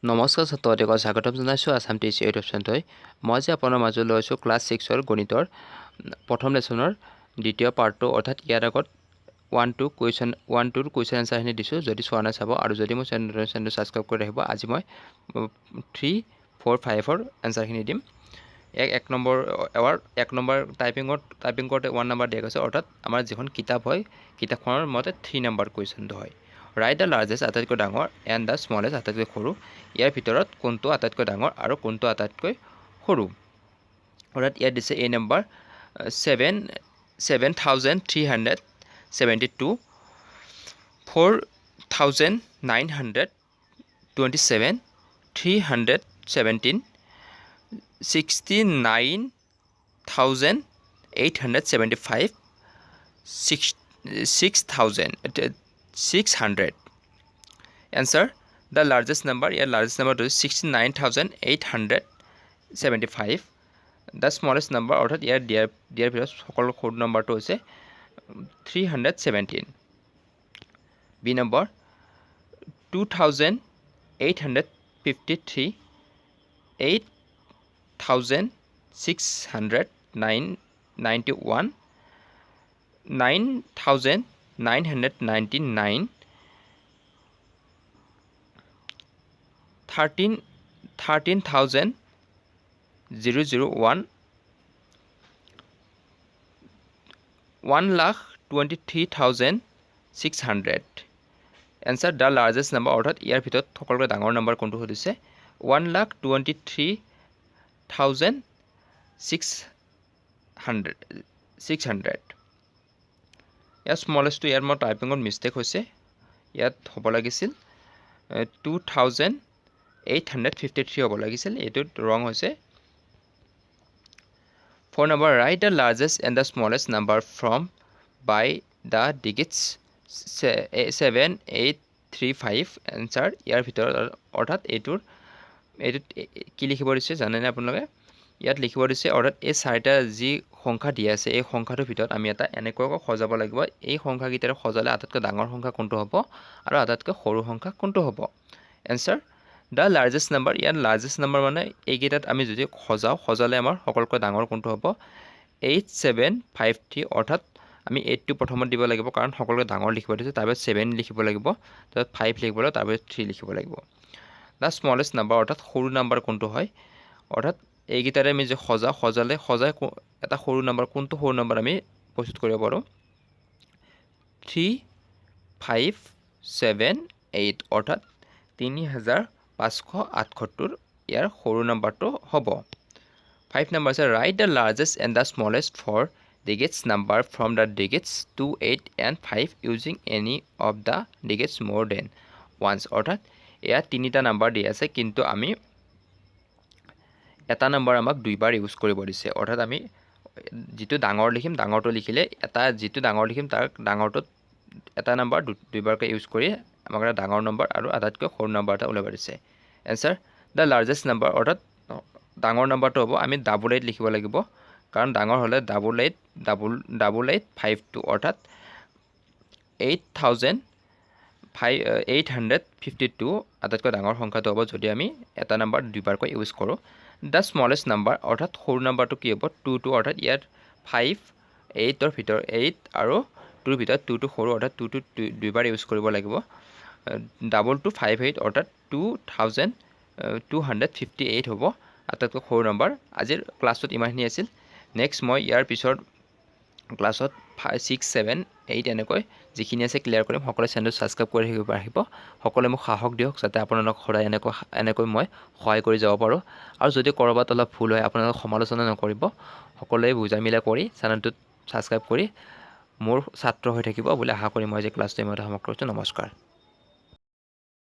নমস্কাৰ ছাত্ৰসকলক স্বাগতম জনাইছোঁ আছাম টিচি ইউটিউব চেনেললৈ। মই যে আপোনাৰ মাজলৈ লৈছোঁ ক্লাছ 6ৰ গণিতৰ প্ৰথম লেচনৰ দ্বিতীয় পাৰ্টটো, অৰ্থাৎ ইয়াৰ আগত 1-2 কুৱেশ্যন এনচাৰখিনি দিছোঁ। যদি চোৱা নাই চাব, আৰু যদি মোৰ চেনেলটো ছাবস্ক্ৰাইব কৰি ৰাখিব। আজি মই 3, 4, 5ৰ এনচাৰখিনি দিম। এক নম্বৰ টাইপিং কৰোঁতে 1 নম্বৰ দিয়া গৈছে, অৰ্থাৎ আমাৰ যিখন কিতাপ হয় কিতাপখনৰ মতে 3 নম্বৰ কুৱেশ্যনটো হয়। ৰাইট দ্য লাৰ্জেষ্ট আটাইতকৈ ডাঙৰ এণ্ড দ্য স্মলেষ্ট আটাইতকৈ সৰু। ইয়াৰ ভিতৰত কোনটো আটাইতকৈ ডাঙৰ আৰু কোনটো আটাইতকৈ সৰু। অৰ্থাৎ ইয়াত দিছে এ number 7,372, 4,927, 317, 69,875, 6,600. Answer: the largest number. Year largest number to 69,875. The smallest number, অৰ্থাৎ ইয়াৰ দিয়াৰ ভিতৰত সকলো সৰু নম্বৰটো হৈছে 317. B number 2,853, 8,691, 9,999, 13,001, 1,23,600. Answer: the largest number, অৰ্থাৎ ইয়াৰ ভিতৰত সকলোতকৈ ডাঙৰ নম্বৰ কোনটো সুধিছে 1,23,600. ইয়াৰ স্মলেষ্টটো, ইয়াত মোৰ টাইপিঙত মিষ্টেক হৈছে, ইয়াত হ'ব লাগিছিল 2,853 হ'ব লাগিছিল, এইটোত ৰং হৈছে। 4 নম্বৰ, write the largest and the smallest number from by the digits 7, 8, 3, 5. Answer: ইয়াৰ ভিতৰত, অৰ্থাৎ এইটোত কি লিখিব দিছে জানেনে আপোনালোকে? ইয়াত লিখিব দিছে, অৰ্থাৎ এই 4টা যি সংখ্যা দিয়া আছে এই সংখ্যাটোৰ ভিতৰত আমি এটা এনেকুৱাকৈ সজাব লাগিব। এই সংখ্যাকেইটাৰে সজালে আটাইতকৈ ডাঙৰ সংখ্যা কোনটো হ'ব আৰু আটাইতকৈ সৰু সংখ্যা কোনটো হ'ব। Answer: the largest number. ইয়াত লাৰ্জেষ্ট নাম্বাৰ মানে এইকেইটাত আমি যদি সজালে আমাৰ সকলোতকৈ ডাঙৰ কোনটো হ'ব 8,753. অৰ্থাৎ আমি 8টো প্ৰথমত দিব লাগিব, কাৰণ সকলোতকৈ ডাঙৰ লিখিব দিছে। তাৰপিছত 7 লিখিব লাগিব, তাৰপিছত 5 লিখিব লাগিব, তাৰপিছত 3 লিখিব লাগিব। দ্য স্মলেষ্ট নাম্বাৰ, অৰ্থাৎ সৰু নাম্বাৰ কোনটো হয়, অৰ্থাৎ এইকেইটাৰে আমি যে সজাই এটা সৰু নাম্বাৰ, কোনটো সৰু নাম্বাৰ আমি প্ৰস্তুত কৰিব পাৰোঁ 3,578, অৰ্থাৎ 3,578 ইয়াৰ সৰু নাম্বাৰটো হ'ব। 5 নম্বৰ আছে right the largest and the smallest four digits number from the digits 2, 8 and 5 using any of the digits more than once. অৰ্থাৎ ইয়াত 3টা নাম্বাৰ দিয়া আছে, কিন্তু আমি এটা নাম্বাৰ আমাক 2বাৰ ইউজ কৰিব দিছে। অৰ্থাৎ আমি যিটো ডাঙৰ লিখিম, ডাঙৰটো লিখিলে যিটো ডাঙৰ লিখিম তাৰ ডাঙৰটোত এটা নাম্বাৰ 2বাৰকৈ ইউজ কৰি আমাক এটা ডাঙৰ নম্বৰ আৰু আটাইতকৈ সৰু নাম্বাৰ এটা ওলাব দিছে। এনচাৰ: দ্য লাৰ্জেষ্ট নাম্বাৰ, অৰ্থাৎ ডাঙৰ নাম্বাৰটো হ'ব আমি 8 লিখিব লাগিব, কাৰণ ডাঙৰ হ'লে 8,852, অৰ্থাৎ 8,852 আটাইতকৈ ডাঙৰ সংখ্যাটো হ'ব যদি আমি এটা নাম্বাৰ 2বাৰকৈ ইউজ কৰোঁ। দ্য স্মলেষ্ট নাম্বাৰ, অৰ্থাৎ সৰু নাম্বাৰটো কি হ'ব 2, অৰ্থাৎ ইয়াত 5, 8ৰ ভিতৰত 8 আৰু 2ৰ ভিতৰত 2টো সৰু, অৰ্থাৎ 2টো 2বাৰ ইউজ কৰিব লাগিব। 2,258, অৰ্থাৎ 2,258 হ'ব আটাইতকৈ সৰু নম্বৰ। আজিৰ ক্লাছটোত ইমানখিনি আছিল। নেক্সট মই ইয়াৰ পিছৰ ক্লাছত 5, 6, 7, 8 এনেকৈ যিখিনি আছে ক্লিয়াৰ কৰিম। সকলোৱে চেনেলটো ছাবস্ক্ৰাইব কৰি ৰাখিব। সকলোৱে মোক সাহস দিয়ক, যাতে আপোনালোক সদায় এনেকৈ মই সহায় কৰি যাব পাৰোঁ। আৰু যদি ক'ৰবাত অলপ ভুল হয় আপোনালোক সমালোচনা নকৰিব, সকলোৱে বুজাই মিলাই কৰি চেনেলটোত ছাবস্ক্ৰাইব কৰি মোৰ ছাত্ৰ হৈ থাকিব বুলি আশা কৰি মই যে ক্লাছটো ইমানতে সমাপ্ত কৰিছোঁ। নমস্কাৰ।